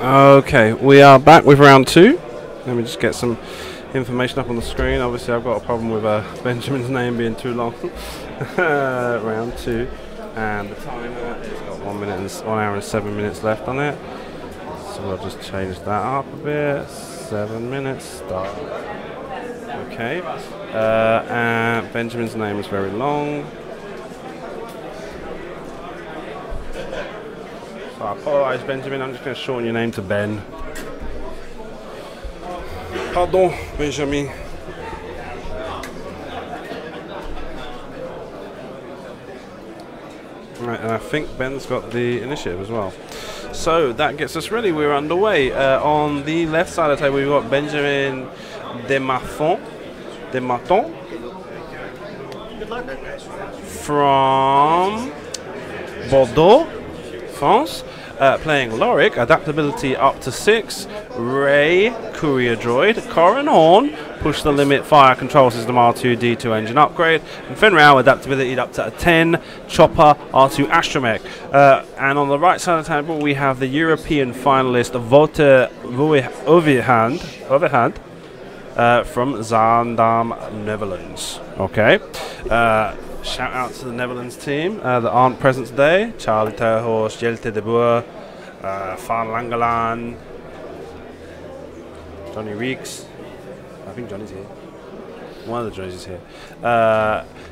Okay, we are back with round two. Let me just get some information up on the screen. Obviously, I've got a problem with Benjamin's name being too long. Round two, and the timer has got 1 hour and 7 minutes left on it. So we'll just change that up a bit. 7 minutes. Start. Okay. And Benjamin's name is very long. So I apologise, Benjamin. I'm just going to shorten your name to Ben. Pardon, Benjamin. Right, and I think Ben's got the initiative as well. So that gets us ready. We're underway. On the left side of the table, we've got Benjamin Demarthon. From Bordeaux, France. Playing Lorik, adaptability up to 6. Ray, courier droid. Corin Horn, push the limit, fire control system R2, D2 engine upgrade. And Fenrau, adaptability up to a 10. Chopper, R2 astromech. And on the right side of the table, we have the European finalist Wouter Ouwehand from Zaandam, Netherlands. Okay. Shout out to the Netherlands team that aren't present today. Charlie Terhorst, Jelte de Boer, Van Langelaan, Johnny Reeks. I think Johnny's here. One of the Johnny's is here.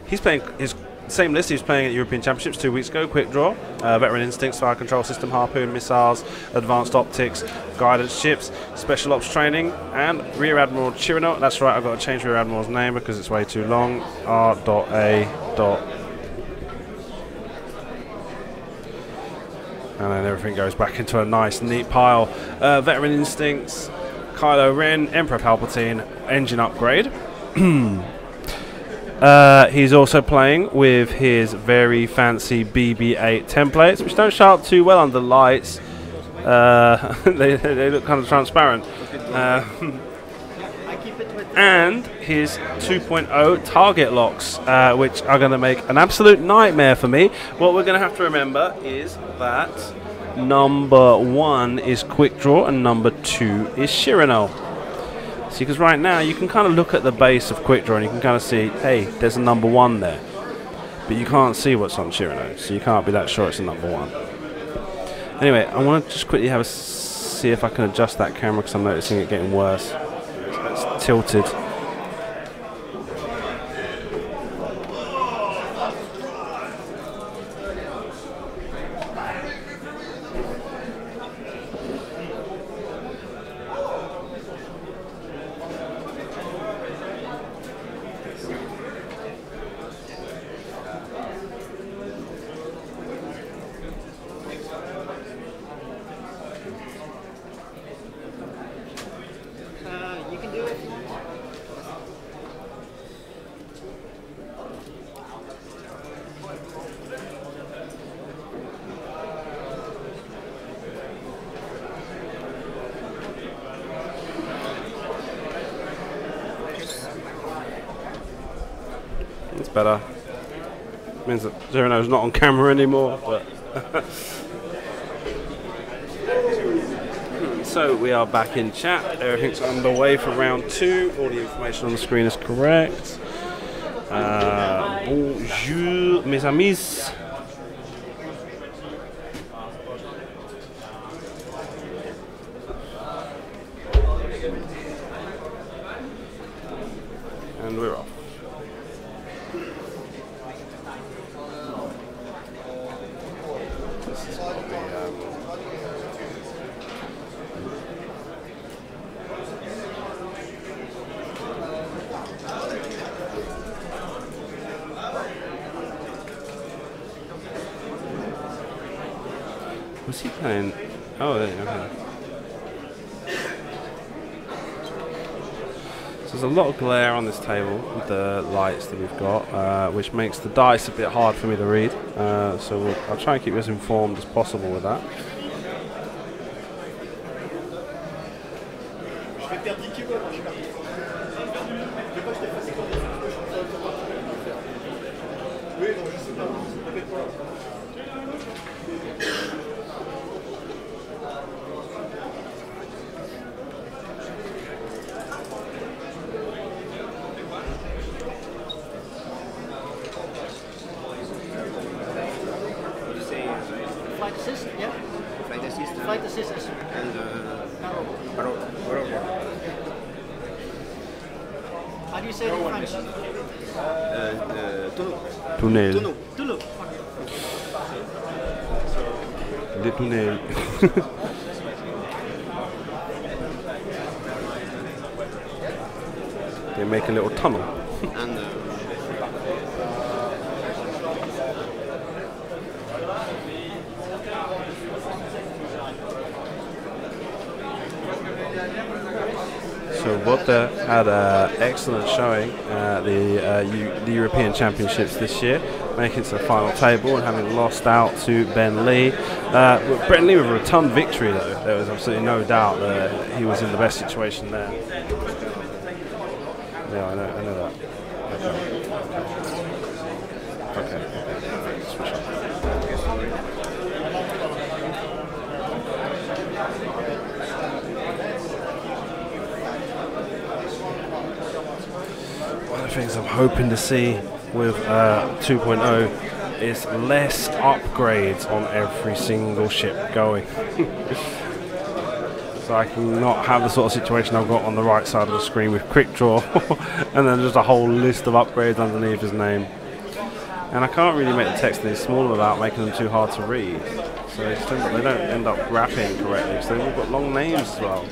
He's playing his same list he was playing at European Championships 2 weeks ago. Quick draw, veteran instincts, fire control system, harpoon, missiles, advanced optics, guidance ships, special ops training, and Rear Admiral Chirino. That's right, I've got to change Rear Admiral's name because it's way too long. R.A. And then everything goes back into a nice, neat pile. Veteran instincts, Kylo Ren, Emperor Palpatine, engine upgrade. He's also playing with his very fancy BB-8 templates, which don't show up too well under lights. They look kind of transparent. And his 2.0 target locks, which are going to make an absolute nightmare for me. What we're going to have to remember is that number 1 is Quick Draw and number 2 is Chirino. See, because right now you can kind of look at the base of Quick Draw and you can kind of see, hey, there's a number 1 there. But you can't see what's on Chirino, so you can't be that sure it's a number 1. Anyway, I want to just quickly see if I can adjust that camera because I'm noticing it getting worse. It's tilted. It's better. Means that Chirino's not on camera anymore. But so we are back in chat. Everything's underway for round 2. All the information on the screen is correct. Bonjour, mes amis. And we're off. Was he playing? Oh, there you go. Okay. So there's a lot of glare on this table with the lights that we've got, which makes the dice a bit hard for me to read. So I'll try and keep you as informed as possible with that. assist, yeah. Flight assist as well. And How do you say it in French? Tunnel. Tunnel. The tunnel. They make a little tunnel. and So Wouter had an excellent showing at the European Championships this year, making it to the final table and having lost out to Ben Lee. Ben Lee with a rotund victory though. There was absolutely no doubt that he was in the best situation there. Yeah, I know that. Okay. Switch up. One of the things I'm hoping to see with 2.0 is less upgrades on every single ship going. So I can not have the sort of situation I've got on the right side of the screen with quick draw and then just a whole list of upgrades underneath his name. And I can't really make the text any smaller without making them too hard to read. So they don't end up wrapping correctly, so they've all got long names as well.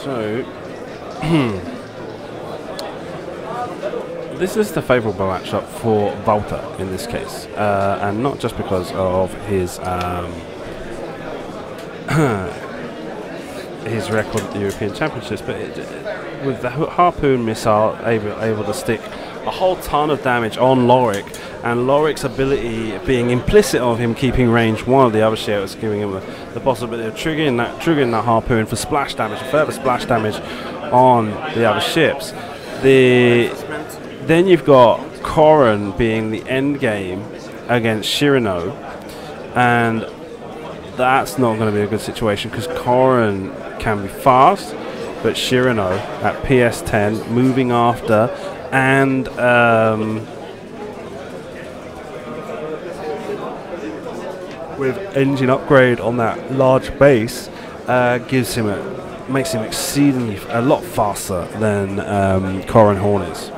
So, this is the favourable matchup for Wouter in this case, and not just because of his his record at the European Championships, but with the harpoon missile able to stick a whole ton of damage on Lorik, and Lorik's ability being implicit of him keeping range one of the other ships, giving him the possibility of triggering that harpoon for splash damage, further splash damage on the other ships. Then you've got Korin being the end game against Shirano, and that's not going to be a good situation because Korin can be fast, but Shirano at PS10 moving after and with engine upgrade on that large base makes him exceedingly a lot faster than Korin Horn is.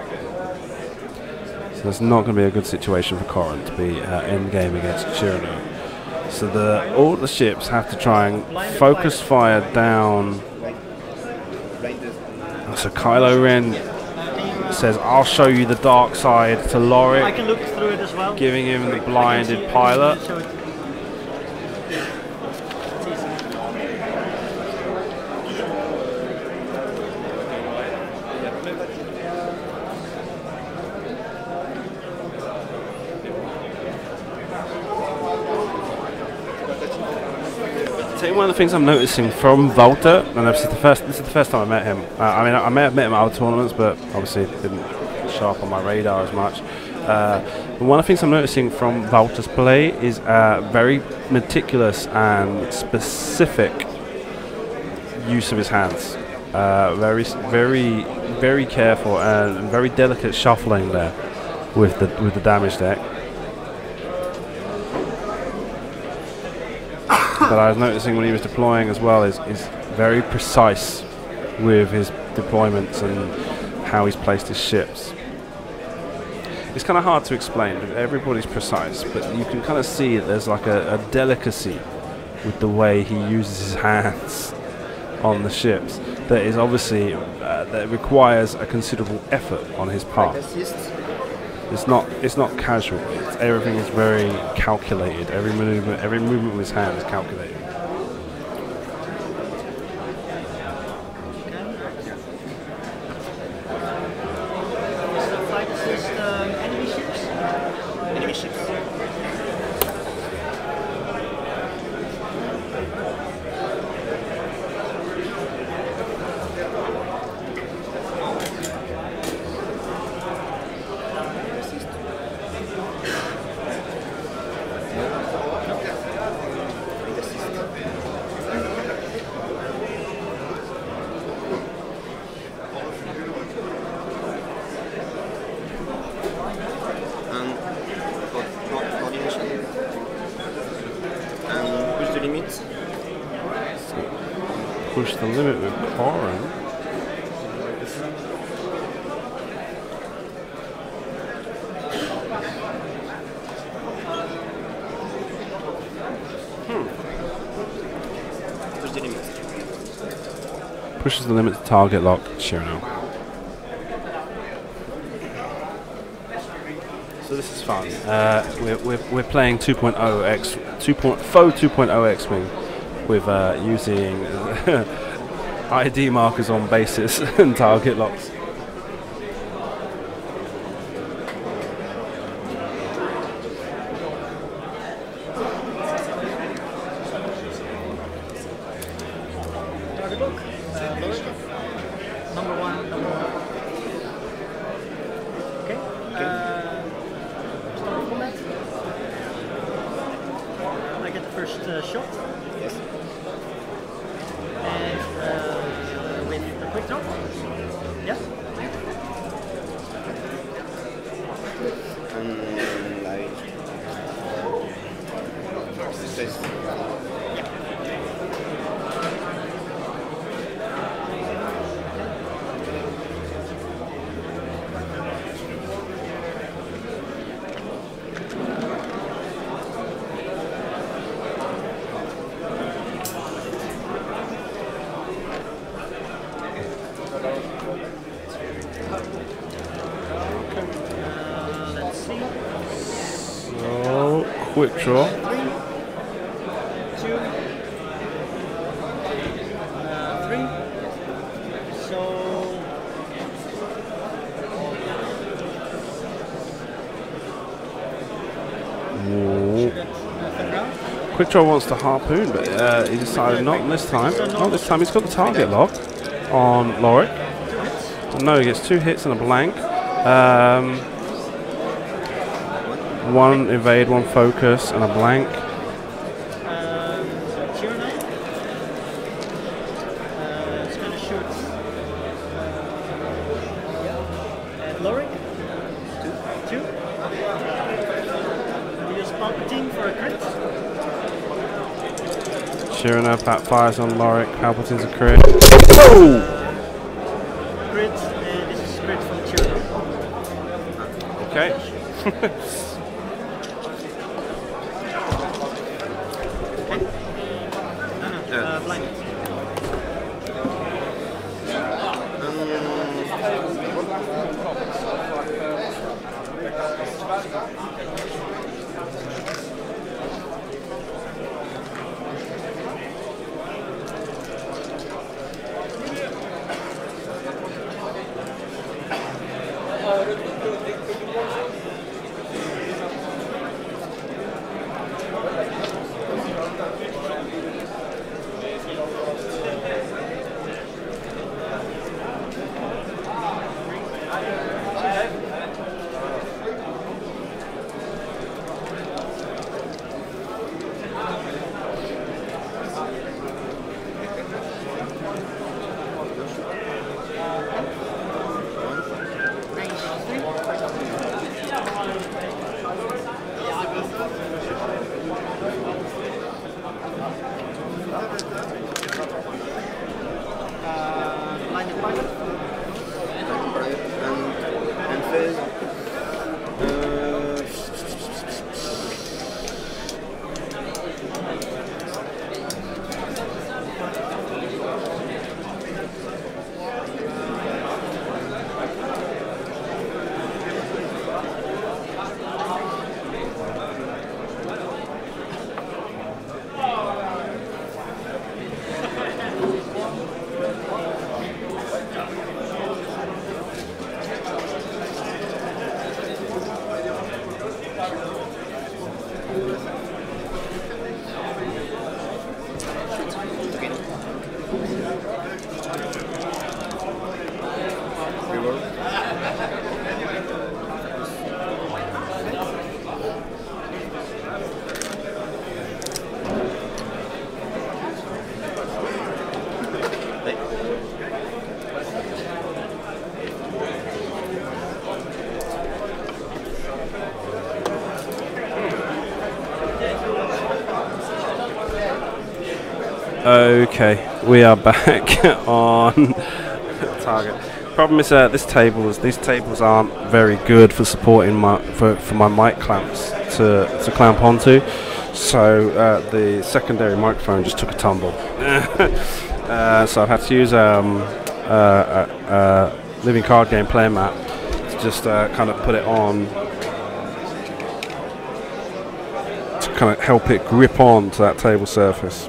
So it's not going to be a good situation for Korin to be end game against Shirano. So all the ships have to try and focus fire down. So Kylo Ren says, "I'll show you the dark side" to Lorik. I can look through it as well. Giving him the blinded pilot. One of the things I'm noticing from Wouter, and this is the first time I met him. I may have met him at other tournaments, but obviously it didn't show up on my radar as much. One of the things I'm noticing from Wouter's play is very meticulous and specific use of his hands. Very careful and very delicate shuffling there with the damage deck. That I was noticing when he was deploying as well is very precise with his deployments and how he's placed his ships. It's kind of hard to explain. Everybody's precise, but you can kind of see that there's like a delicacy with the way he uses his hands on the ships that is obviously that requires a considerable effort on his part. It's not casual. Everything is very calculated. Every movement of his hand is calculated. Push the limit with Corin. Push the limit. Pushes the limit to target lock, Cyrano. So this is fun. We're playing 2.0 X, faux 2.0 X-Wing with using ID markers on bases and target locks. Target lock. Number one. Okay. Start combat. I get the first shot. Yes. And with the quick drop. Yeah. Like this. Let's see. So quick draw. 3, 2, 3. So Quick draw wants to harpoon, but he decided not this time. Not this time. He's got the target lock on Lorik. No, he gets 2 hits and a blank. One evade, one focus, and a blank. Cyrano. It's gonna shoot. Lorik. 2. We use Palpatine for a crit. Cyrano fires on Lorik. Palpatine's a crit. Oh! Crit, and this is crit from Cyrano. Okay. Blind. Okay, we are back on target. Problem is these tables aren't very good for supporting for my mic clamps to clamp onto. So the secondary microphone just took a tumble. So I've had to use living card game player mat to just kind of put it on to kind of help it grip on to that table surface.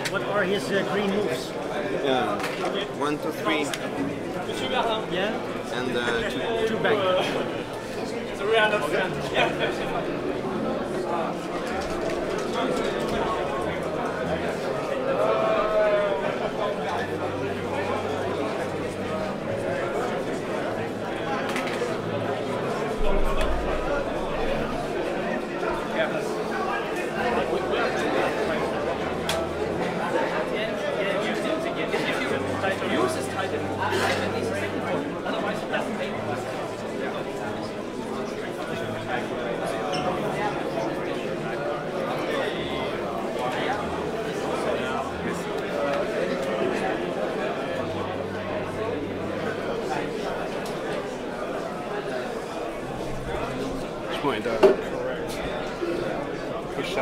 What are his green moves? Yeah. 1, 2, 3. Yeah? And Two back. Push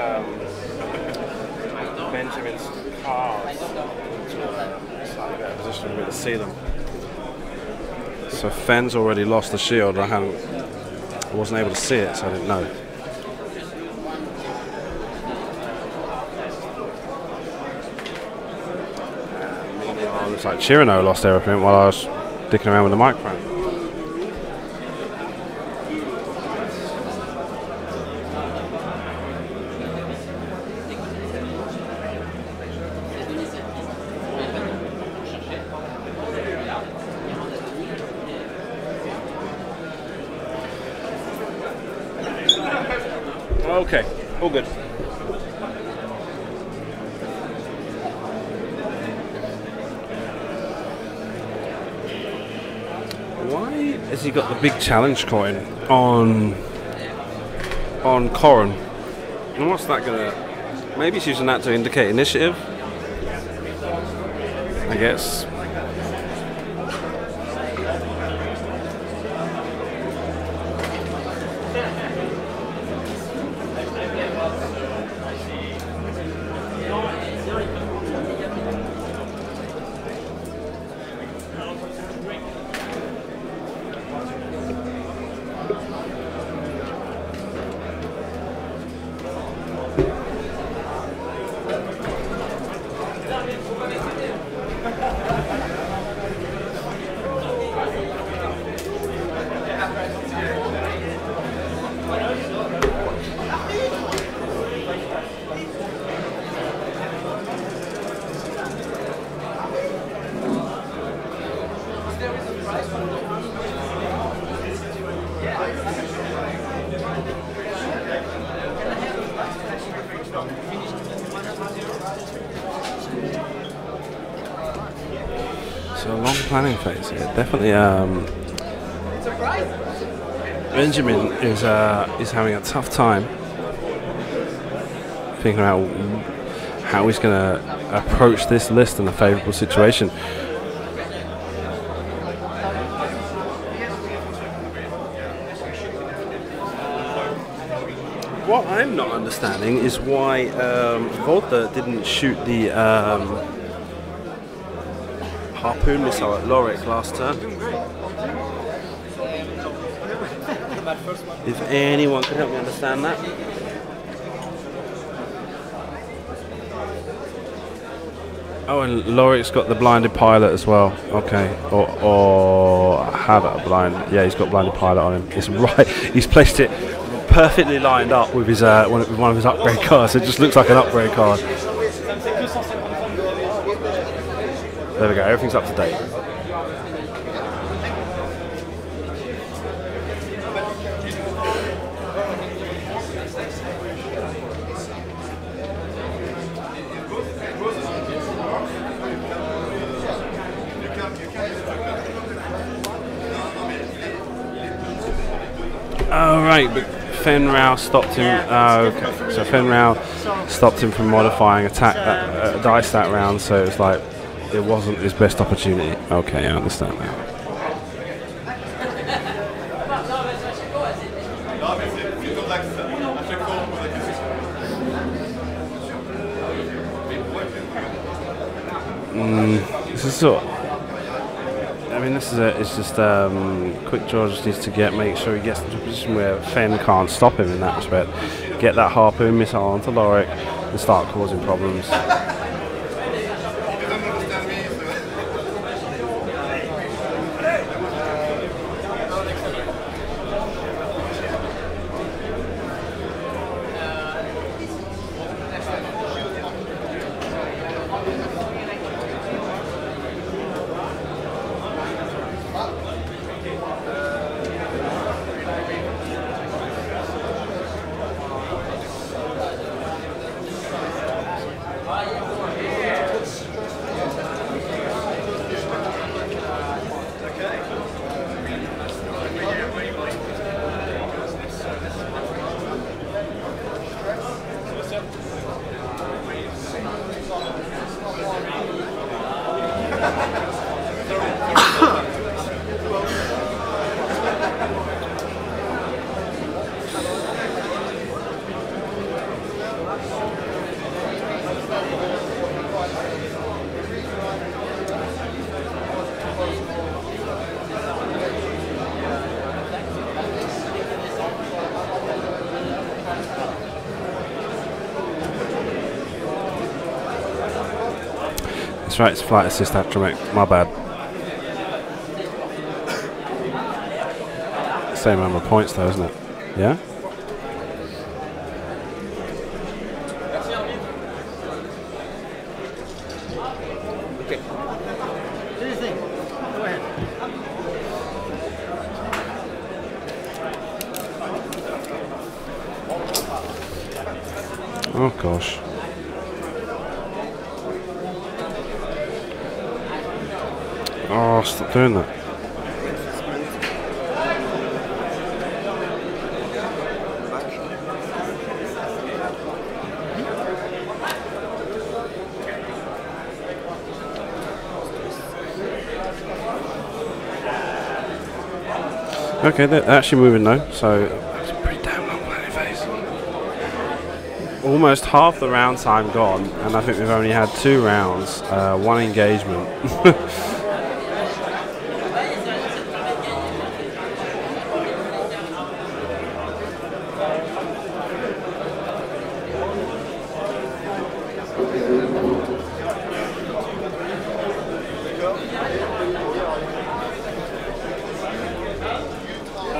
Benjamin's cards to a slightly better position to be able to see them. So Fenn's already lost the shield. I wasn't able to see it, so I didn't know. Meanwhile, looks like Chirino lost everything while I was dicking around with the microphone. Okay, all good. Why has he got the big challenge coin on Corrin? And what's that gonna? Maybe he's using that to indicate initiative, I guess. So a long planning phase here. Definitely, Benjamin is having a tough time figuring out how he's going to approach this list in a favourable situation. What I'm not understanding is why Wouter didn't shoot the harpoon missile at Lorik last turn. If anyone could help me understand that. Oh, and Lorik's got the blinded pilot as well. Okay, or had a blind. Yeah, he's got blinded pilot on him. It's right. He's placed it perfectly lined up with his one of his upgrade cards. It just looks like an upgrade card. There we go, everything's up to date. Oh right, but Fenrau stopped him. Oh, okay. So Fenrau stopped him from modifying attack die stat round, so it's like it wasn't his best opportunity. Okay, I understand now. This is sort of, I mean, this is it's just Quick Draw just needs to make sure he gets into a position where Fen can't stop him in that respect. Get that harpoon missile onto Lorik and start causing problems. That's right, it's flight assist astromech, my bad. Same number of points though, isn't it? Yeah? Okay. Do your thing. Go ahead. Oh gosh. Oh, stop doing that. Okay, they're actually moving now, so that's a pretty damn long planning phase. Almost half the round time gone, and I think we've only had 2 rounds, 1 engagement.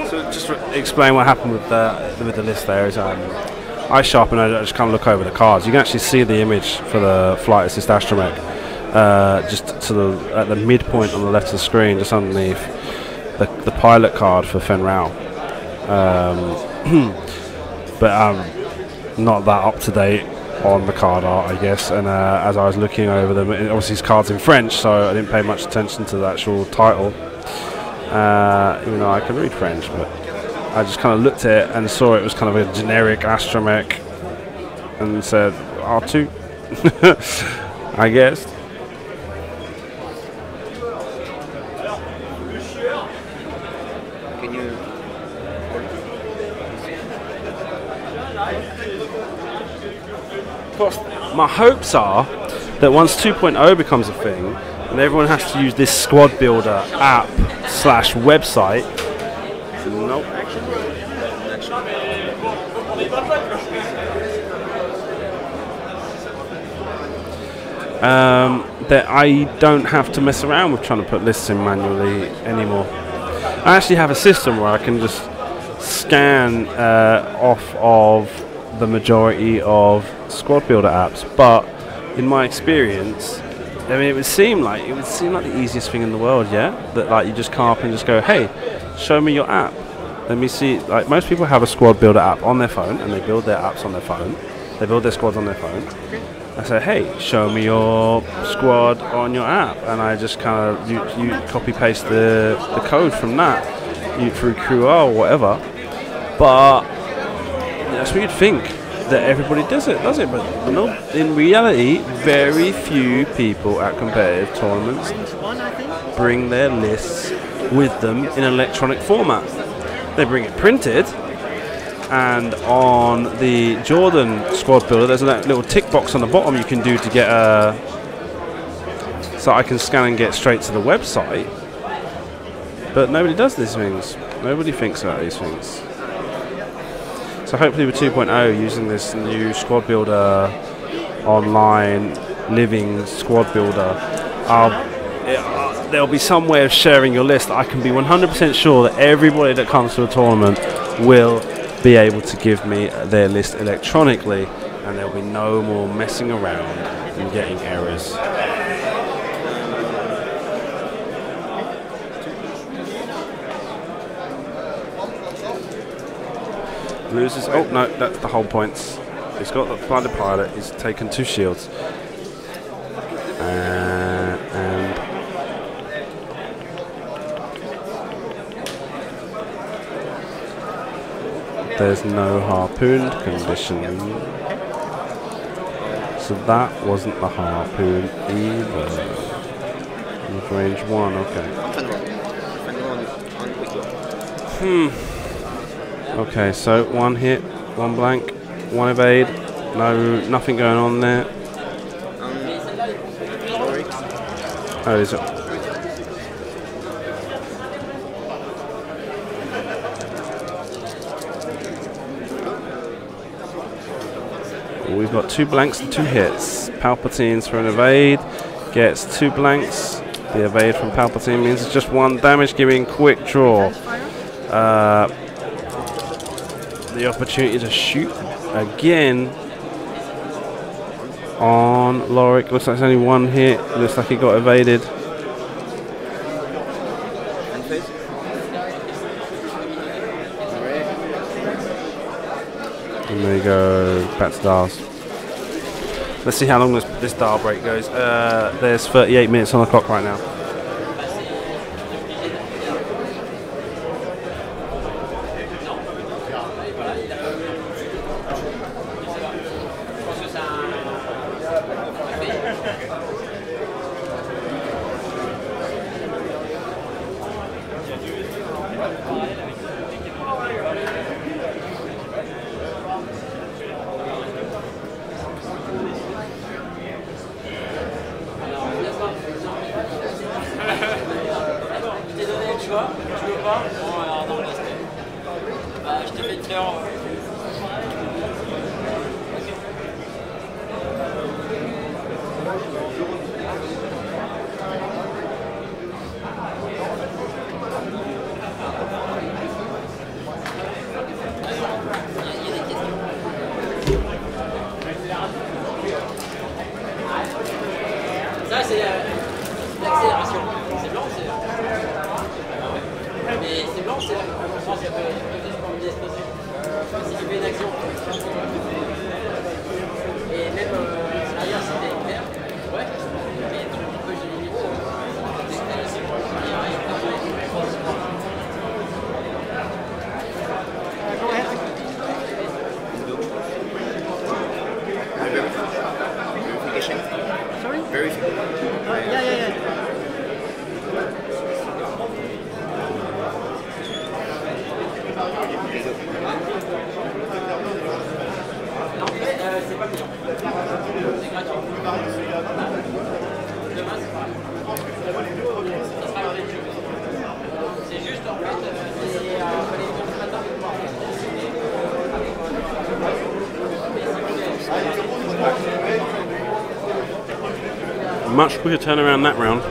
So just explain what happened with the list there is I sharpen and I just kind of look over the cards. You can actually see the image for the flight assist astromech just to at the midpoint on the left of the screen, just underneath the pilot card for Fenrau. But I'm not that up to date on the card art, I guess, and as I was looking over them, obviously his card's in French, so I didn't pay much attention to the actual title, even though I can read French, but I just kind of looked at it and saw it was kind of a generic astromech and said R2 I guess. Can you? Of course, my hopes are that once 2.0 becomes a thing and everyone has to use this squad builder app / website. Nope. That I don't have to mess around with trying to put lists in manually anymore. I actually have a system where I can just scan off of the majority of squad builder apps, but in my experience, I mean, it would seem like the easiest thing in the world, yeah. That like you just come up and just go, hey, show me your app. Let me see. Like most people have a squad builder app on their phone, and they build their apps on their phone. They build their squads on their phone. I say, hey, show me your squad on your app, and I just kind of you copy paste the code from that through QR or whatever. But that's what you'd think that everybody does it, but no. In reality, very few people at competitive tournaments bring their lists with them in electronic format. They bring it printed. And on the Jordan squad builder, there's that little tick box on the bottom you can do to get so I can scan and get straight to the website. But nobody does these things. Nobody thinks about these things. So hopefully with 2.0, using this new squad builder, online living squad builder, there'll be some way of sharing your list that I can be 100% sure that everybody that comes to a tournament will be able to give me their list electronically, and there'll be no more messing around and getting errors. Loses. Oh no, that's the whole points. He's got the blinded pilot. He's taken 2 shields, and there's no harpooned condition, so that wasn't the harpoon either. With range 1, okay. Okay, so 1 hit, 1 blank, 1 evade, nothing going on there. Oh, is it? We've got 2 blanks and 2 hits. Palpatine's for an evade, gets 2 blanks. The evade from Palpatine means it's just 1 damage, giving quick draw. The opportunity to shoot again on Lorik. Looks like it's only 1 hit. Looks like he got evaded. And there you go, back to Dars. Let's see how long this Dar break goes. There's 38 minutes on the clock right now. Ça, c'est l'accélération. C'est blanc, c'est. Mais c'est blanc, c'est. Je pense qu'il y a une explosion. Si tu fais une action. Et même l'arrière, c'était vert. Ouais. Mais tu peux gérer les niveaux. Verification. Sorry? Verification. Yeah. C'est pas payant. C'est gratuit. Demain, c'est pareil. Ça sera l'heure des jeux. C'est juste en fait, c'est les gens ce matin de pouvoir Much quicker turnaround that round.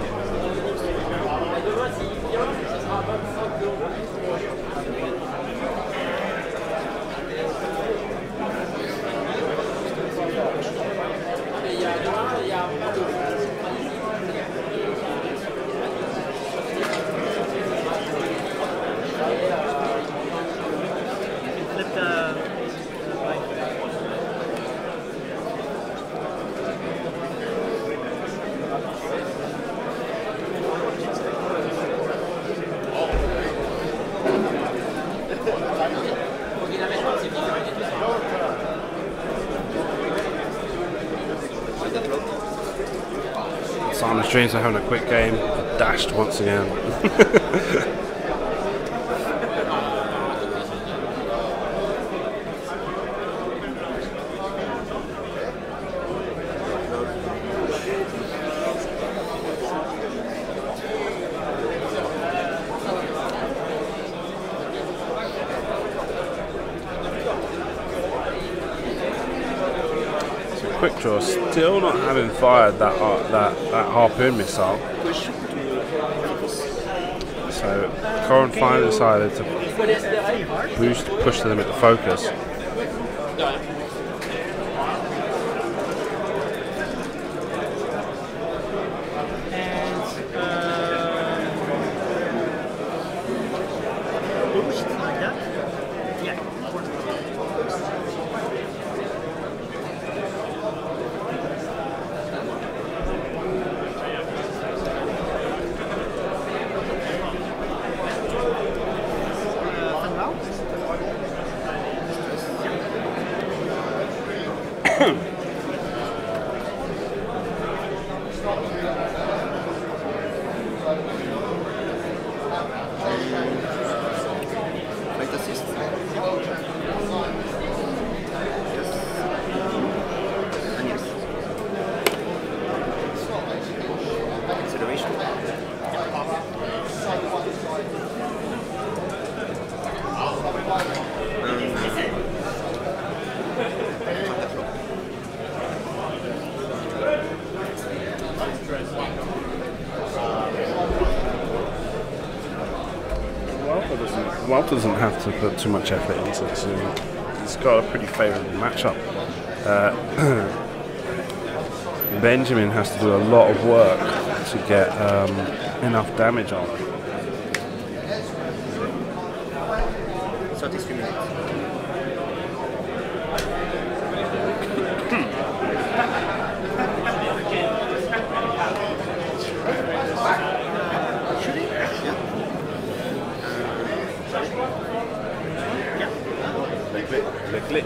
Simon's dreams of having a quick game are dashed once again. Quick draw, still not having fired that harpoon missile. So Corin finally decided to push the limit to focus. Boost like that. Yeah. Flight assist. Yes. And yes. Acceleration. Wouter doesn't have to put too much effort into this. He's got a pretty favourable matchup. Benjamin has to do a lot of work to get enough damage on. 33 minutes. Click.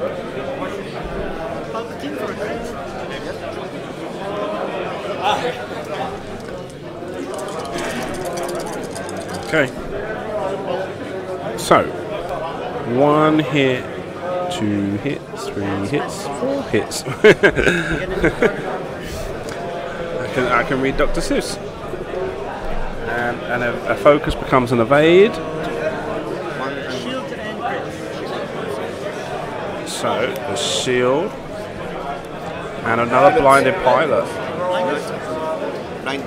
Palpatine for a crit. Okay. So, 1 hit, 2 hits, 3 hits, 4 hits. I can read Dr. Seuss. And a focus becomes an evade. Shield and crit. So, the shield. And another blinded pilot. Blind.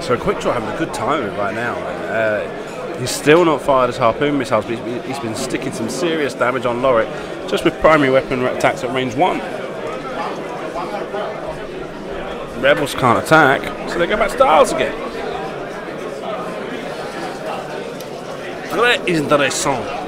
So Quick Draw having a good time with it right now. He's still not fired his harpoon missiles, but he's been sticking some serious damage on Lorik just with primary weapon attacks at range 1. Rebels can't attack, so they go back to Styles again. Très intéressant.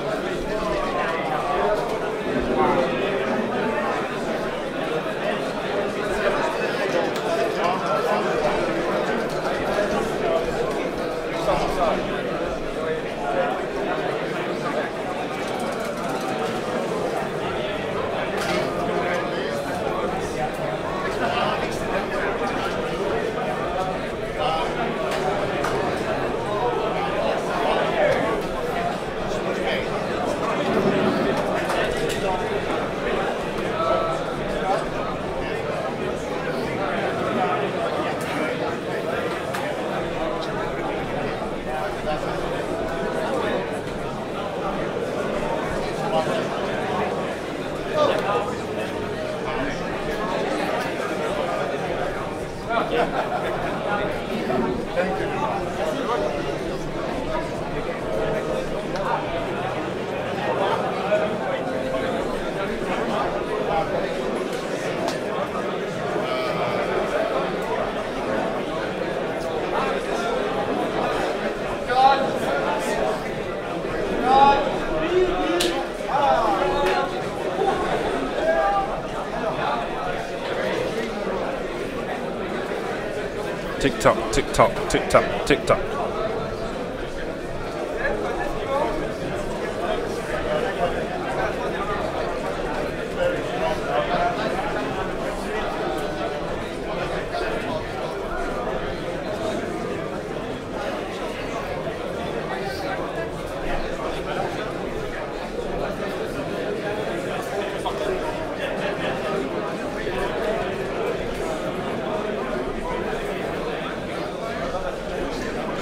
Tick tock, tick tock, tick tock, tick tock.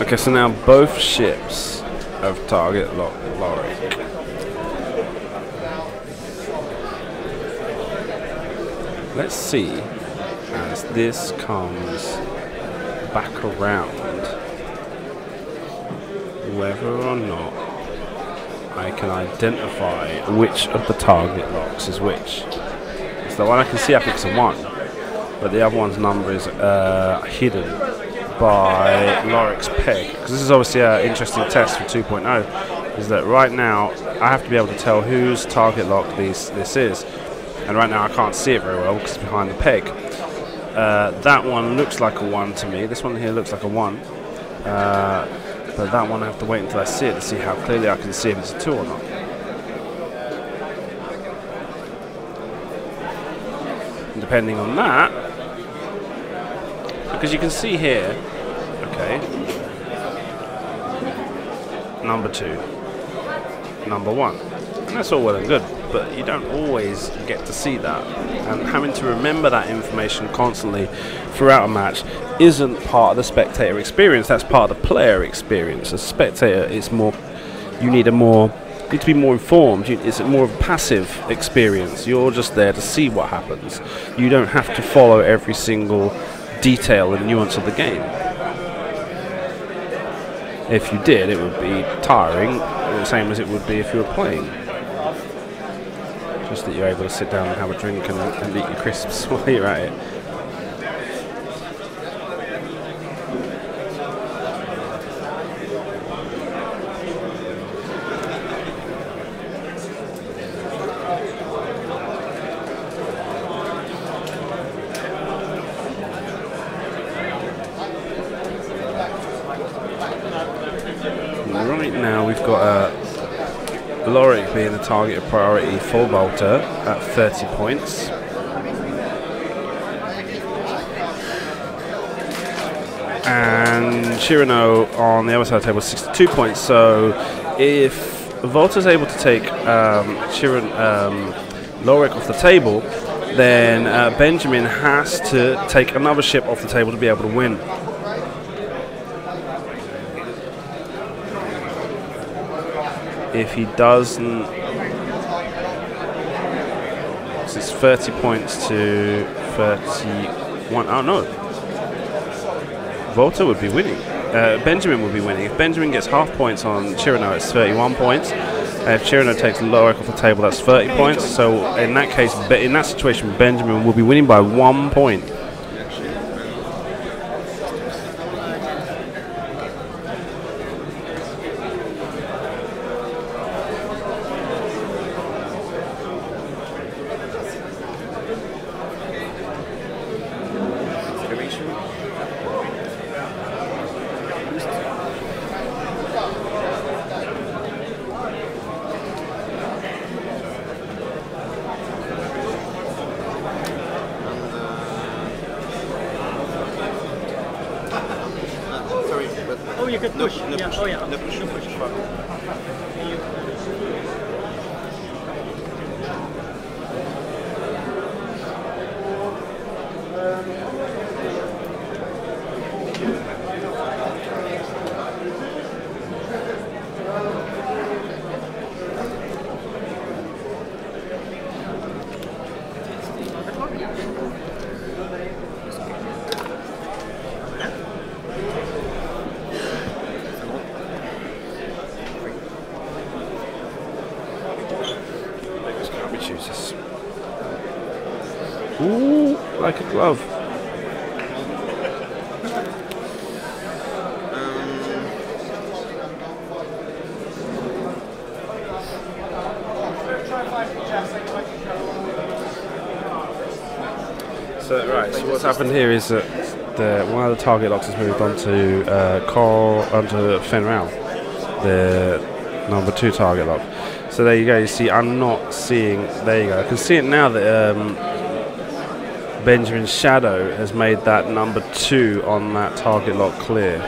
Okay, so now both ships have target lock Lorik. Let's see as this comes back around whether or not I can identify which of the target locks is which. So the one I can see, I think it's a 1, but the other one's number is hidden by Lorik's peg. Because this is obviously an interesting test for 2.0, is that right now I have to be able to tell whose target lock this is. And right now I can't see it very well because it's behind the peg. That one looks like a 1 to me. This one here looks like a 1. But that one I have to wait until I see it to see how clearly I can see if it's a 2 or not. And depending on that, because you can see here, okay, number 2, number 1. And that's all well and good, but you don't always get to see that. And having to remember that information constantly throughout a match isn't part of the spectator experience, that's part of the player experience. As a spectator, it's more, you need to be more informed. It's more of a passive experience. You're just there to see what happens. You don't have to follow every single detail and nuance of the game. If you did, it would be tiring, the same as it would be if you were playing. Just that you're able to sit down and have a drink and eat your crisps while you're at it. Right now we've got Lorik being the target of priority for Wouter at 30 points. And Chirano on the other side of the table 62 points. So if Wouter's able to take Lorik off the table, then Benjamin has to take another ship off the table to be able to win. If he doesn't, so it's 30 points to 31. Oh no, Wouter would be winning. Benjamin would be winning. If Benjamin gets half points on Chirano, it's 31 points. If Chirano takes Lorik off the table, that's 30 points. So in that case, in that situation, Benjamin will be winning by 1 point. Oh, you can push. No Yeah. push. Oh, yeah. No push. No push. Jesus. Ooh, like a glove. So what's happened here is that one of the target locks has moved onto onto Fenral, the number 2 target lock. So there you go. You see, I'm not seeing. There you go. I can see it now that Benjamin's shadow has made that number 2 on that target lock clear.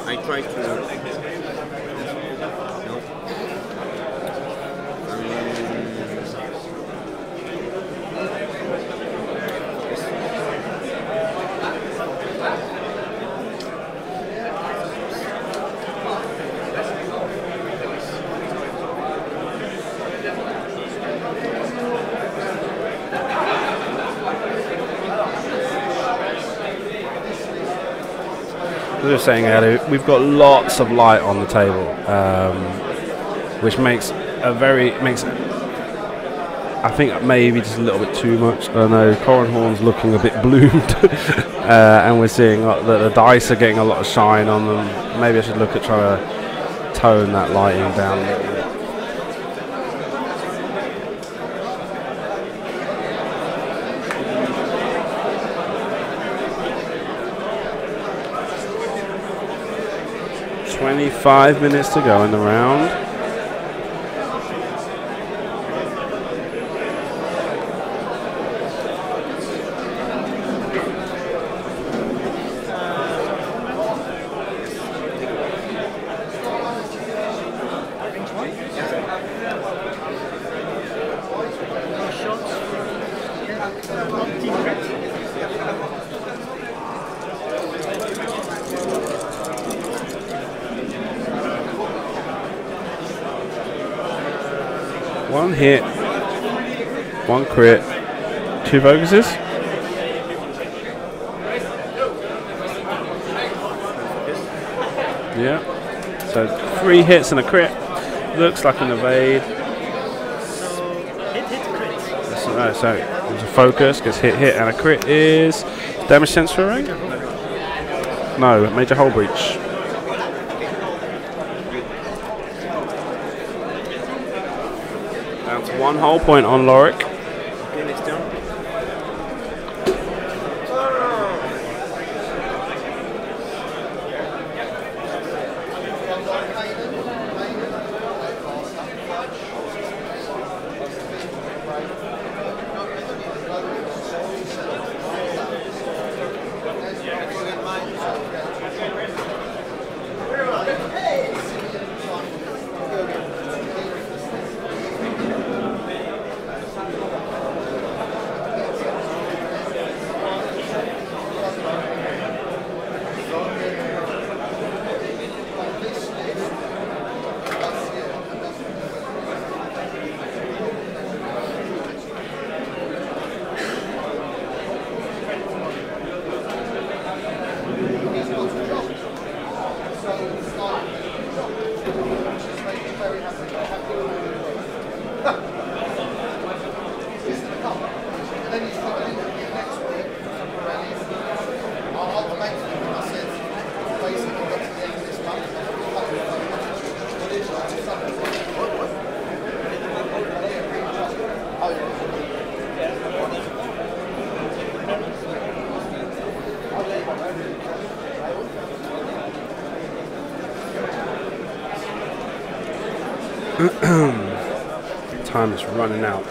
I tried to. No. I was saying earlier, we've got lots of light on the table, which makes I think maybe just a little bit too much. I know Corin Horn's looking a bit bloomed, and we're seeing that the dice are getting a lot of shine on them. Maybe I should look at trying to tone that lighting down a little bit. "25 minutes to go in the round." One hit, one crit, 2 focuses. Yeah. So 3 hits and a crit. Looks like an evade. So there's a focus, gets hit, and a crit is damage censoring? No, major hull breach. Down to 1 hull point on Lorik. Okay, next turn. Time is running out.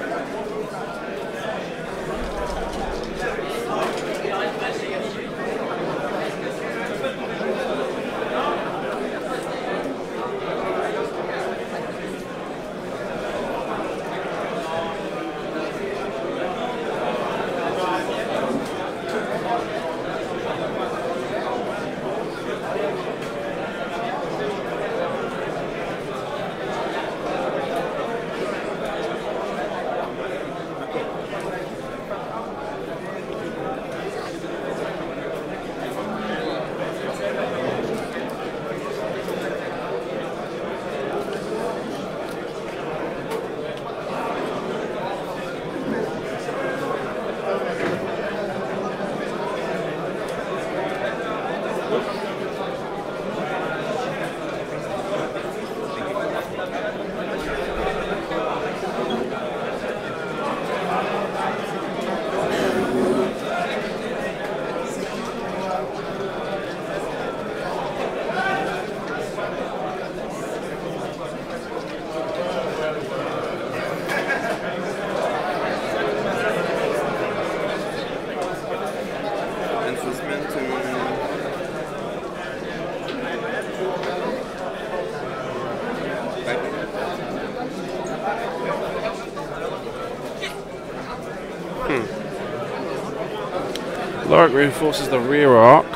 Lorik reinforces the rear arc,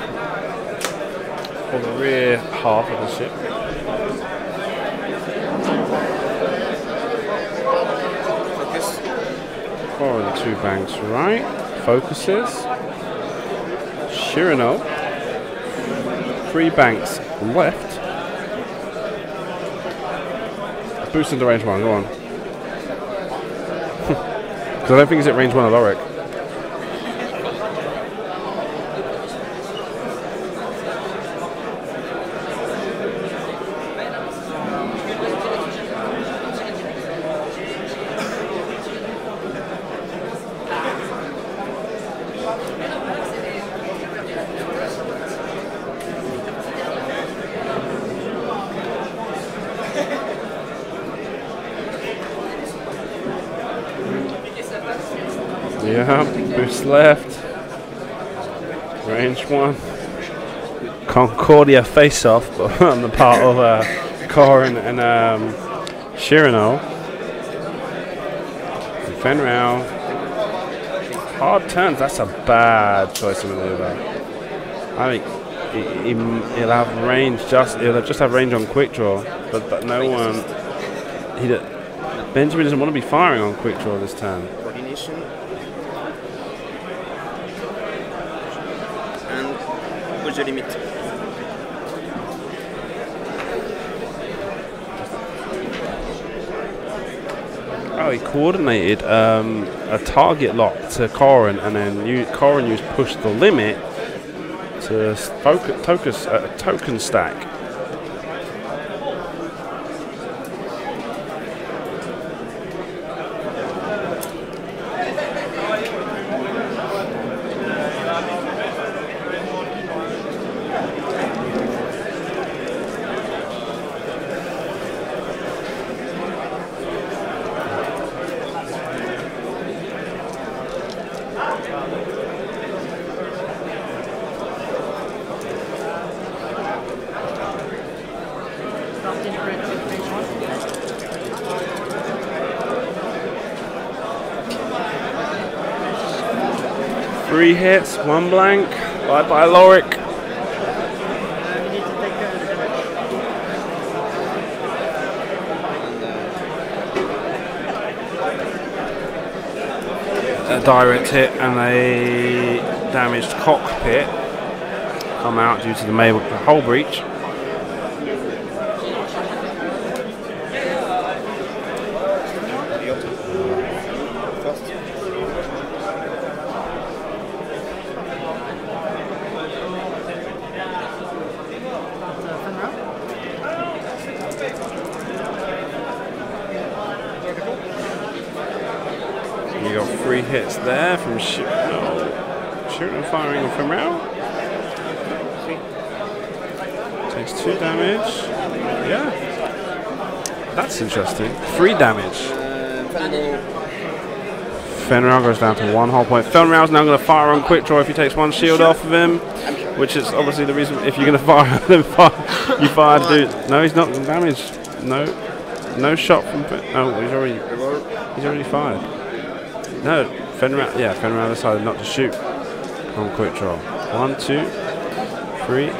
or the rear half of the ship. Focus. 4 and 2 banks right. Focuses. Shirano. 3 banks left. Boost into range 1, go on. Because I don't think he's at range 1 of Lorik. Yeah, boost left. Range 1. Concordia face-off on the part of Corin and Shirano. Fenrir. Hard turns, that's a bad choice of maneuver. I think he'll have range, he'll just have range on quick draw, but no one. Benjamin doesn't want to be firing on quick draw this turn. Coordination. And push the limit. Oh, he coordinated a target lock to Corin, and then Corin used push the limit to focus a token stack. Three hits, 1 blank. Bye bye, Lorik. You need to take the A direct hit and a damaged cockpit come out due to the hull breach. You got 3 hits there from shooting and firing on Fenrir. Takes 2 damage. Yeah, that's interesting. 3 damage. Fenrir goes down to 1 whole point. Fenrir's now going to fire on quick draw if he takes 1 shield off of him, which is obviously the reason. If you're going to fire, then you fire, dude. No, he's not damaged. No shot from. Oh, he's already fired. No, Fenrir decided not to shoot on quick draw. 1, 2, 3.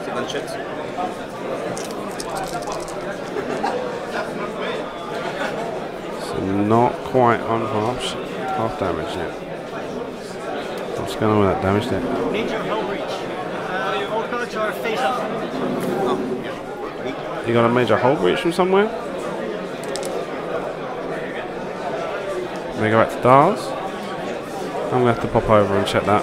Second shot. So not quite on half damage yet. What's going on with that damage there? need your hull breach. All cards are face up. You got a major hull breach from somewhere? Let me go back to Dars. I'm going to have to pop over and check that.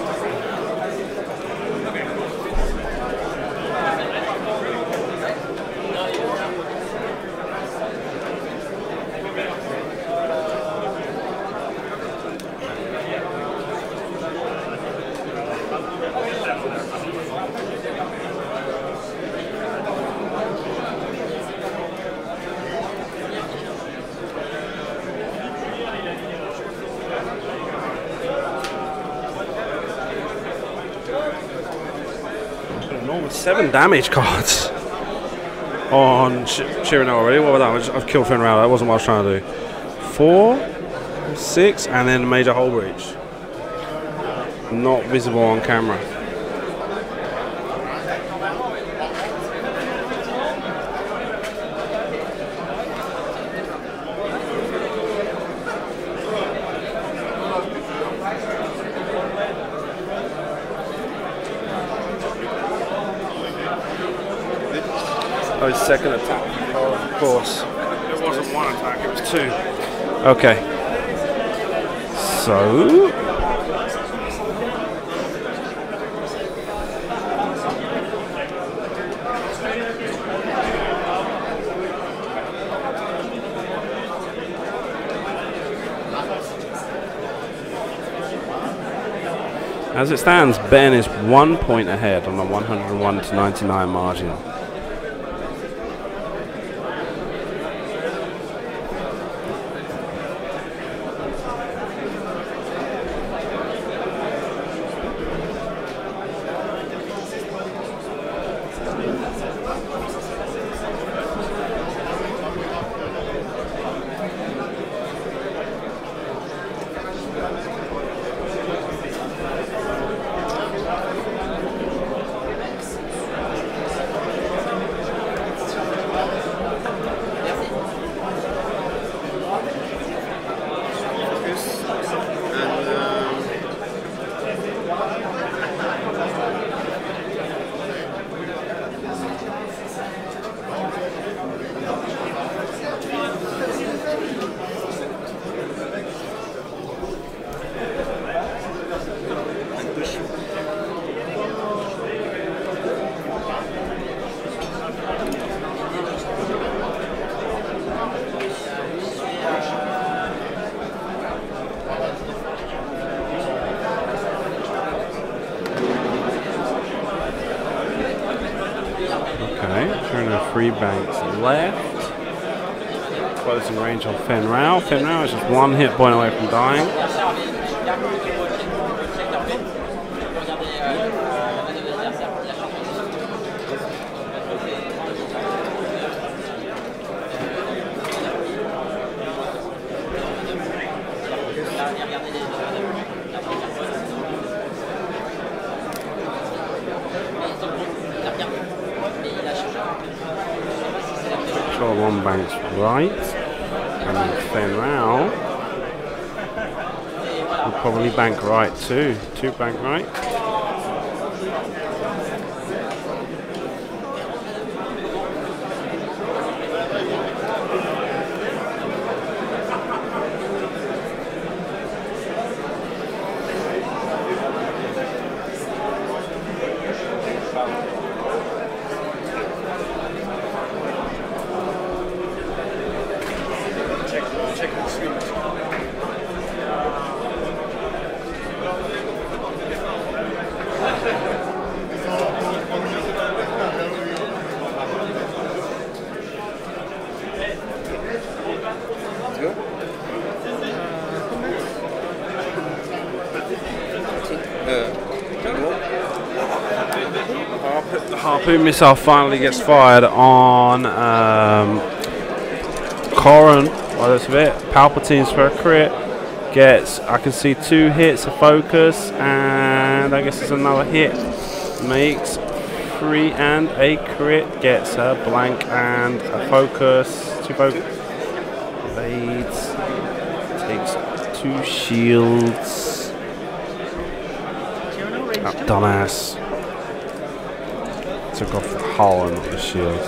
Normal 7 damage cards on Shirano already. What was that? I've killed Fenrir. That wasn't what I was trying to do. 4, 6, and then major hull breach. Not visible on camera. Oh, his second attack. Oh, of course. It wasn't one attack, it was two. Okay. So. As it stands, Ben is 1 point ahead on a 101 to 99 margin. Three banks left. Closing range on Fenrau. Fenrau is just one hit point away from dying. One bank's right, and then Fenrau will probably bank right too. Two bank right. Harpoon missile finally gets fired on Corrin. Well, that's a bit. Palpatine's for a crit. Gets, I can see 2 hits, a focus, and I guess it's another hit. Makes 3 and a crit. Gets a blank and a focus. 2 focus. Evades. Takes 2 shields. Oh, dumbass. Took off the hull and not the shield.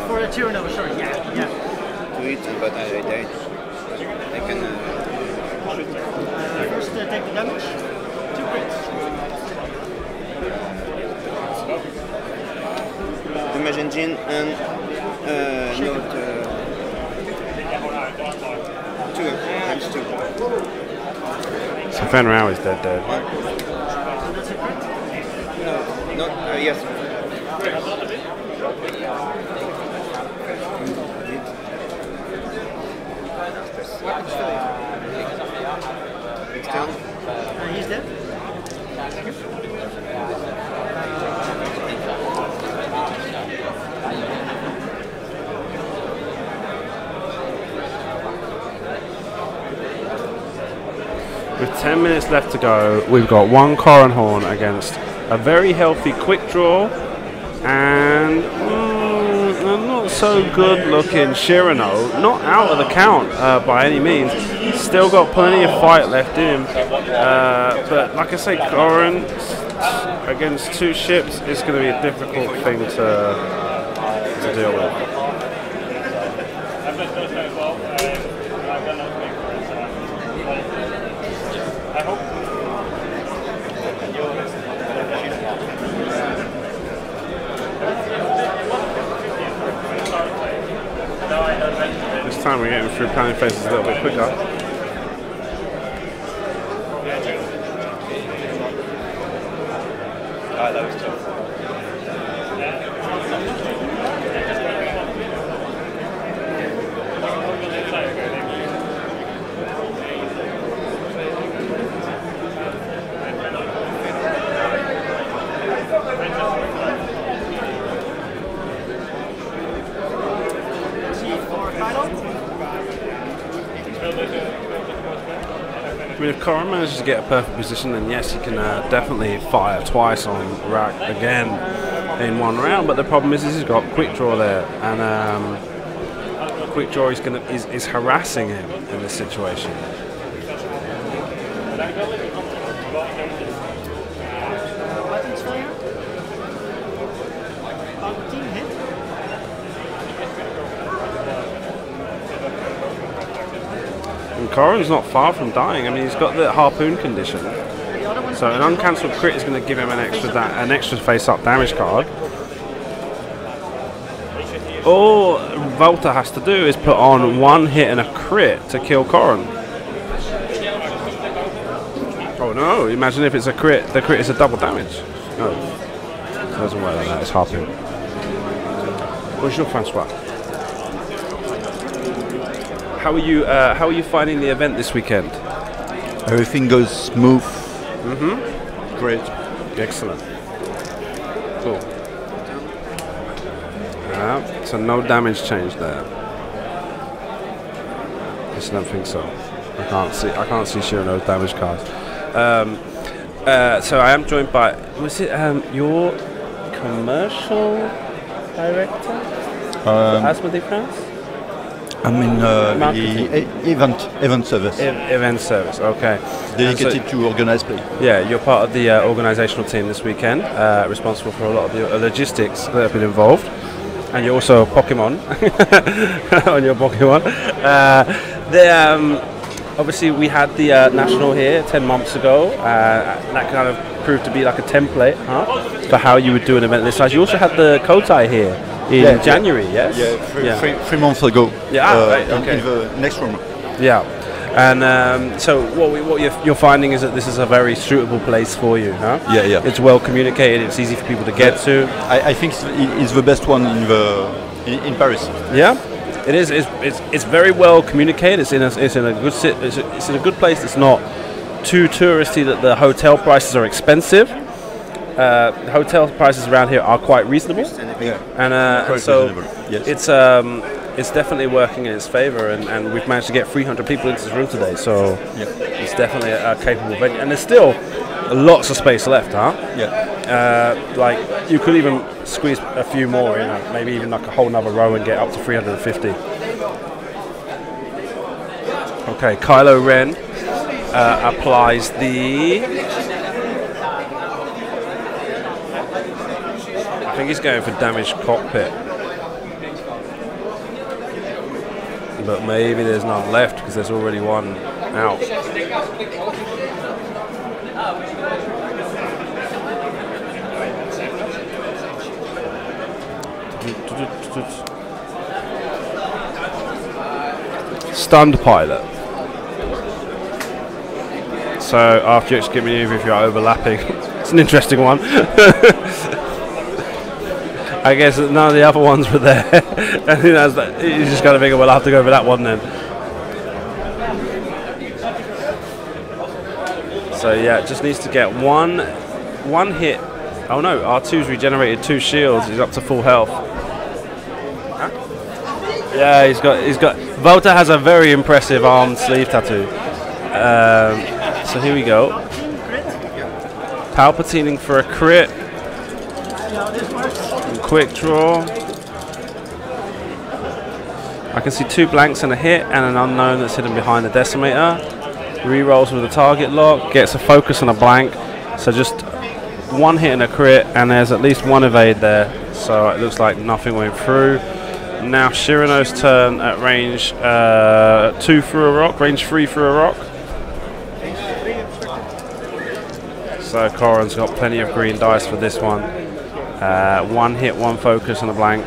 For a Tyranno, sorry, yeah. To it, but I died. I can shoot. First take the damage. 2 crits. Damage engine and note 2 times 2. So Fenrau is dead. So that's a crit? No, not, yes. He's dead. With 10 minutes left to go, we've got 1 Corrin Horn against a very healthy quick draw and a not so good looking Shirano, not out of the count by any means. Still got plenty of fight left in him. But like I say, Corin against 2 ships is going to be a difficult thing to deal with. This time we're getting through planning phases a little bit quicker. That was tough. I mean, if Corin manages to get a perfect position, then yes, he can definitely fire twice on Rack again in 1 round. But the problem is he's got quick draw there, and quick draw is harassing him in this situation. Weapons failure. Team hit. And Corin's not far from dying. I mean, he's got the harpoon condition, so an uncancelled crit is going to give him an extra face-up damage card. All Wouter has to do is put on 1 hit and a crit to kill Corin. Oh no! Imagine if it's a crit. The crit is a double damage. No, it doesn't work like that. It's harpoon. Bonjour, Francois. How are you finding the event this weekend? Everything goes smooth. Great. Excellent. Cool. So no damage change there. Just don't think so. I can't see Shirano's damage cards. So I am joined by, was it your commercial director? Asthma de France? I'm in the event service. Event service, okay. Dedicated to organized play. Yeah, you're part of the organisational team this weekend, responsible for a lot of the logistics that have been involved. And you're also a Pokemon on your Pokemon. Obviously, we had the National here 10 months ago. That kind of proved to be like a template for how you would do an event this size. You also had the Kotai here in January, yes? Yeah, 3 months ago. Yeah, right, okay. In the next room. Yeah. And so what you're finding is that this is a very suitable place for you, huh? Yeah. It's well communicated. It's easy for people to get to. I think it's the best one in Paris. Yeah, it is. It's very well communicated. It's in a good place. It's not too touristy that the hotel prices are expensive. Hotel prices around here are quite reasonable. Yeah. And so yes. it's definitely working in its favour, and we've managed to get 300 people into this room today, so it's definitely a capable venue. And there's still lots of space left, huh? Yeah. Like, you could even squeeze a few more in, maybe even like a whole nother row and get up to 350. Okay, Kylo Ren applies the... I think he's going for damaged cockpit. But maybe there's none left because there's already one out. Stunned pilot. So after you execute maneuver, if you're overlapping, it's an interesting one. I guess none of the other ones were there. I think that's that. You just got to figure we'll have to go for that one then. So yeah, just needs to get one hit. Oh no, R2's regenerated 2 shields. He's up to full health. Huh? Yeah, he's got. Wouter has a very impressive arm sleeve tattoo. So here we go. Palpatining for a crit. Quick draw. I can see 2 blanks and a hit, and an unknown that's hidden behind the decimator. Re-rolls with a target lock, gets a focus and a blank. So just 1 hit and a crit, and there's at least 1 evade there. So it looks like nothing went through. Now Shirano's turn at range 2 through a rock, range 3 through a rock. So Corin's got plenty of green dice for this one. 1 hit, 1 focus and a blank.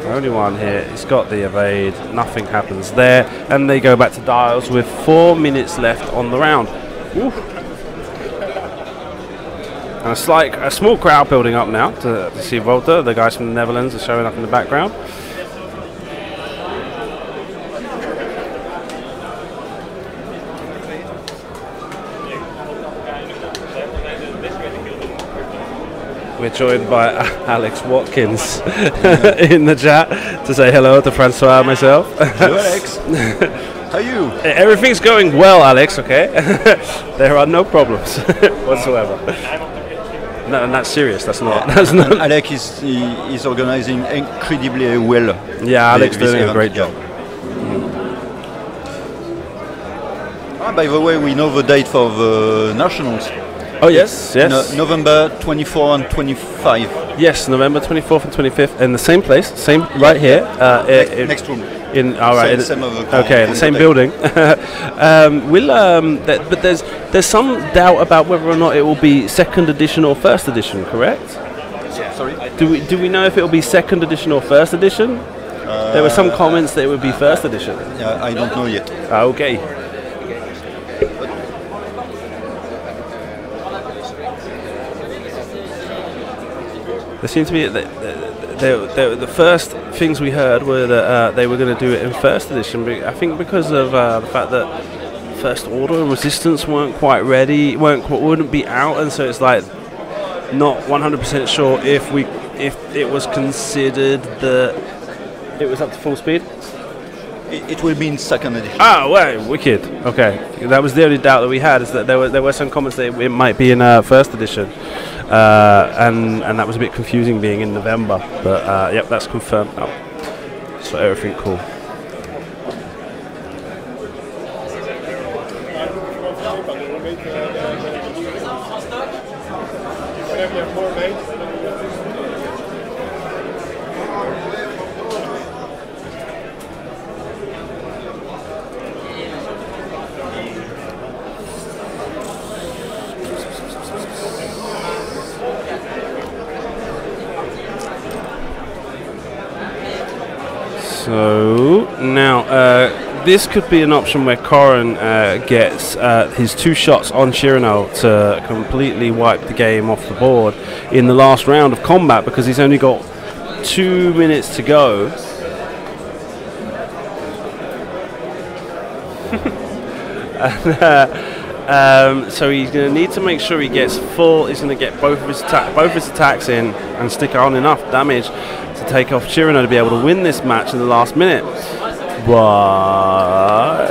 Only 1 hit. He's got the evade. Nothing happens there. And they go back to dials with 4 minutes left on the round. Oof. And a small crowd building up now to see Wouter. The guys from the Netherlands are showing up in the background. We're joined by Alex Watkins in the chat to say hello to Francois and myself. Hello, Alex. How are you? Everything's going well, Alex, okay? There are no problems whatsoever. No, and that's serious, that's not. That's not. Alex is organizing incredibly well. Yeah, Alex doing a great job. By the way, we know the date for the nationals. Oh yes, yes. November 24 and 25. Yes, November 24th and 25th in the same place, right here. Next room. Alright. Okay, the same building. But there's some doubt about whether or not it will be 2nd edition or 1st edition, correct? Sorry. Do we know if it will be 2nd edition or 1st edition? There were some comments that it would be 1st edition. I don't know yet. Okay. There seemed to be the first things we heard were that they were going to do it in 1st edition. But I think because of the fact that First Order and Resistance weren't quite ready, wouldn't be out, and so it's like not 100% sure if it was considered that it was up to full speed. It will be in 2nd edition. Ah, well, wicked. Okay, that was the only doubt that we had, is that there were some comments that it might be in 1st edition. And that was a bit confusing being in November, but yep, that's confirmed now. So everything cool. So now this could be an option where Corin gets his 2 shots on Shirano to completely wipe the game off the board in the last round of combat, because he's only got 2 minutes to go. So he's going to need to make sure he gets full. He's going to get both of his attacks in and stick on enough damage to take off Shirano to be able to win this match in the last minute. But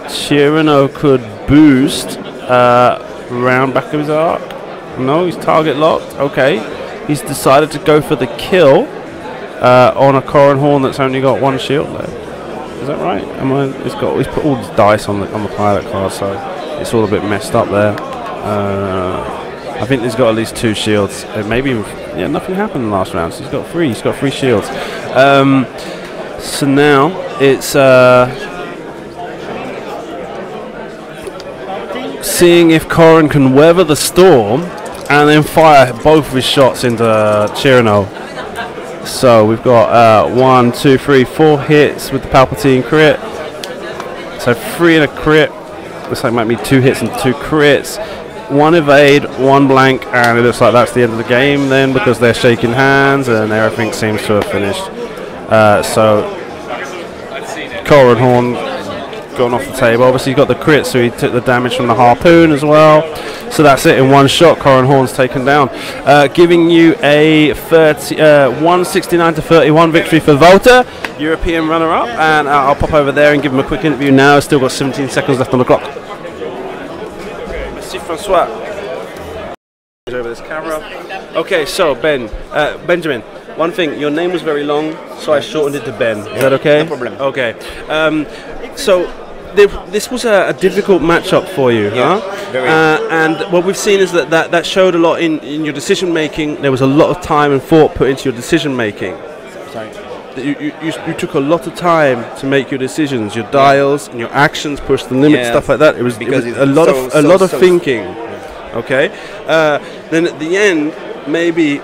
Shirano could boost round back of his arc. No, he's target locked. Okay, he's decided to go for the kill on a Corin Horn that's only got 1 shield left. Is that right? He's put all his dice on the pilot card, so it's all a bit messed up there. I think he's got at least 2 shields. Maybe nothing happened in the last round. So he's got 3. He's got 3 shields. So now it's seeing if Corin can weather the storm and then fire both of his shots into Shirano. So we've got 1, 2, 3, 4 hits with the Palpatine crit. So 3 and a crit. Looks like it might be 2 hits and 2 crits. 1 evade, 1 blank, and it looks like that's the end of the game then, because they're shaking hands and everything seems to have finished. So Corin Horn gone off the table. Obviously he got the crit, so he took the damage from the harpoon as well. So that's it in 1 shot. Corin Horn's taken down, giving you a 169 to 31 victory for Wouter, European runner-up. And I'll pop over there and give him a quick interview now. Still got 17 seconds left on the clock. Merci Francois. Over this camera. Okay, so Benjamin, one thing. Your name was very long, so I shortened it to Ben. Is that okay? No problem. Okay. So this was a difficult matchup for you, Yeah, huh? very. And what we've seen is that showed a lot in your decision making. There was a lot of time and thought put into your decision making. Sorry. You took a lot of time to make your decisions, your dials and your actions, push the limit, Yeah, stuff like that. It was because a it's lot so- of so- thinking. Okay. Then at the end, maybe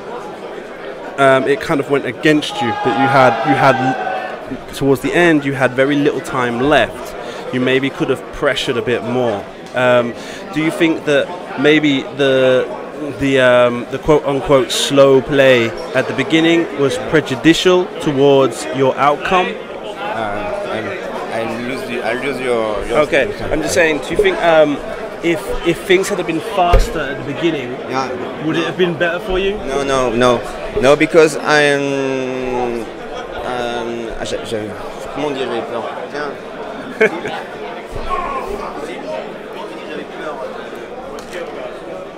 it kind of went against you. That you had towards the end, you had very little time left. You maybe could have pressured a bit more. Do you think that maybe the quote unquote slow play at the beginning was prejudicial towards your outcome? I'll lose your Okay, I'm just saying. Do you think if things had been faster at the beginning, Yeah. would it have been better for you? No, because I'm. Comment dire, j'avais peur. Tiens.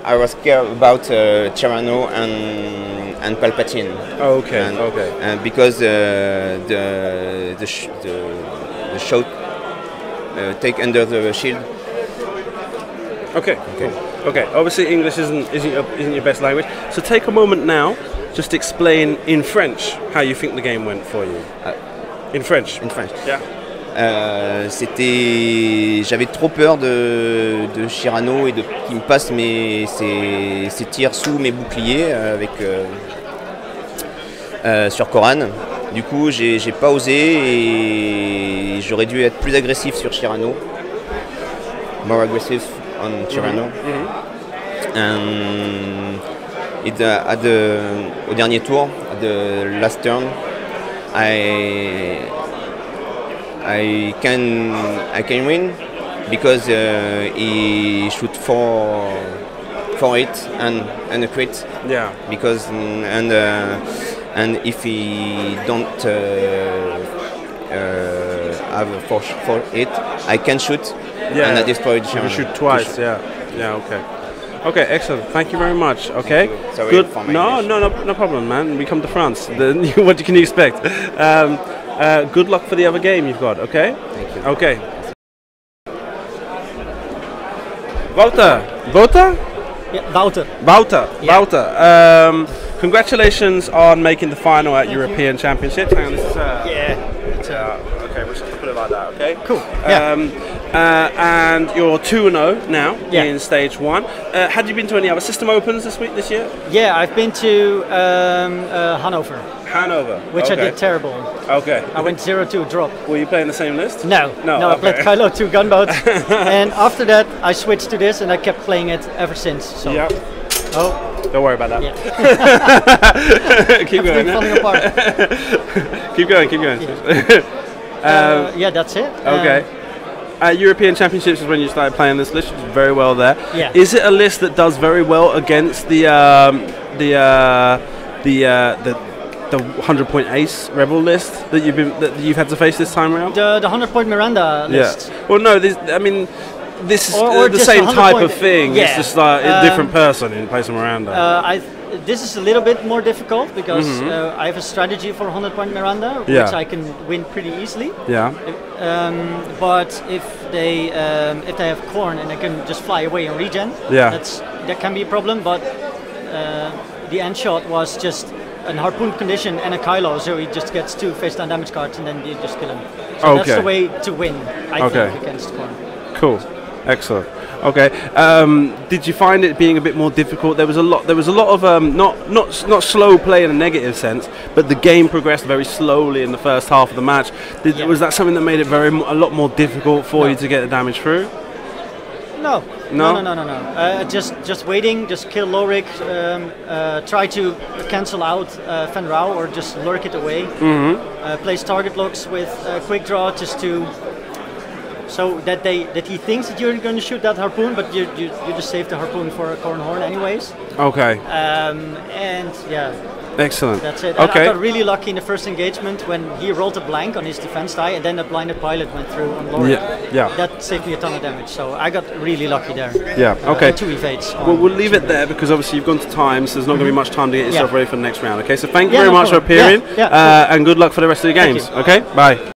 I was scared about Tyranno and Palpatine. Okay, And, okay. And because the shot take under the shield. Okay. Okay. Obviously, English isn't your best language. So take a moment now, just explain in French how you think the game went for you. In French. In French. Yeah. J'avais trop peur de Cyrano et qu'il me passe ses tirs sous mes boucliers sur Koran. Du coup, j'ai pas osé et j'aurais dû être plus agressif sur Cyrano. More aggressive on Cyrano. And au dernier tour, at the last turn, I can win because he shoot for it and a crit. Yeah. Because and if he don't have for it, I can shoot. Yeah. And I destroyed You Shyamalan. can shoot twice. Yeah. Yeah. Okay. Okay. Excellent. Thank you very much. Okay. Sorry Good. for my No, English. no problem, man. We come to France. Then what can you expect? Good luck for the other game you've got. Okay. Thank you. Okay. Wouter? Yeah, Wouter. Yeah. Wouter. Congratulations on making the final at European Championships. Hang on, this is, okay, we'll just put it like that, okay? Cool. Yeah. And you're 2-0 now Yeah. in stage 1. Had you been to any other system opens this year? Yeah, I've been to Hanover, Hanover. which okay. I did terrible. Okay. I went 0-2 drop. Were you playing the same list? No, I played okay. Kylo 2 gunboats, and after that I switched to this, and I kept playing it ever since. So. Yeah. Oh. Don't worry about that. Yeah. Keep going. Falling apart. Keep going. Yeah, that's it. Okay. European Championships is when you started playing this list. You did very well there. Yeah. Is it a list that does very well against the 100-point ace rebel list that you've had to face this time around? The 100-point Miranda list. Yeah. Well, no. This is Or the just same 100 type point. of thing. Yeah. It's just like a different person in place of Miranda. This is a little bit more difficult because I have a strategy for 100-point Miranda, Yeah. which I can win pretty easily. Yeah. But if they have corn and they can just fly away and regen, Yeah. that can be a problem. But the end shot was just a harpoon condition and a Kylo, so he just gets 2 face down damage cards and then you just kill him. So that's Okay. the way to win, I Okay. think, against corn. Cool. Excellent. Okay. Did you find it being a bit more difficult? There was a lot of not slow play in a negative sense, but the game progressed very slowly in the first half of the match. Yeah. Was that something that made it a lot more difficult for you to get the damage through? No. Just waiting, just kill Lorik, try to cancel out Fen Rao or just lurk it away. Place target locks with quick draw just to so that he thinks that you're going to shoot that harpoon, but you just save the harpoon for a corn horn anyways. Okay. And yeah. Excellent. That's it. Okay. And I got really lucky in the first engagement when he rolled a blank on his defense die, and then the blinded pilot went through on Lorik. Yeah. Yeah. that saved me a ton of damage. So I got really lucky there. Yeah, okay. 2 evades. Well, we'll leave it there because obviously you've gone to time, so there's not going to be much time to get yourself ready for the next round. Okay, so thank you Yeah, very no much for problem. appearing, Yeah, and good luck for the rest of the Thank games. you. Okay, bye.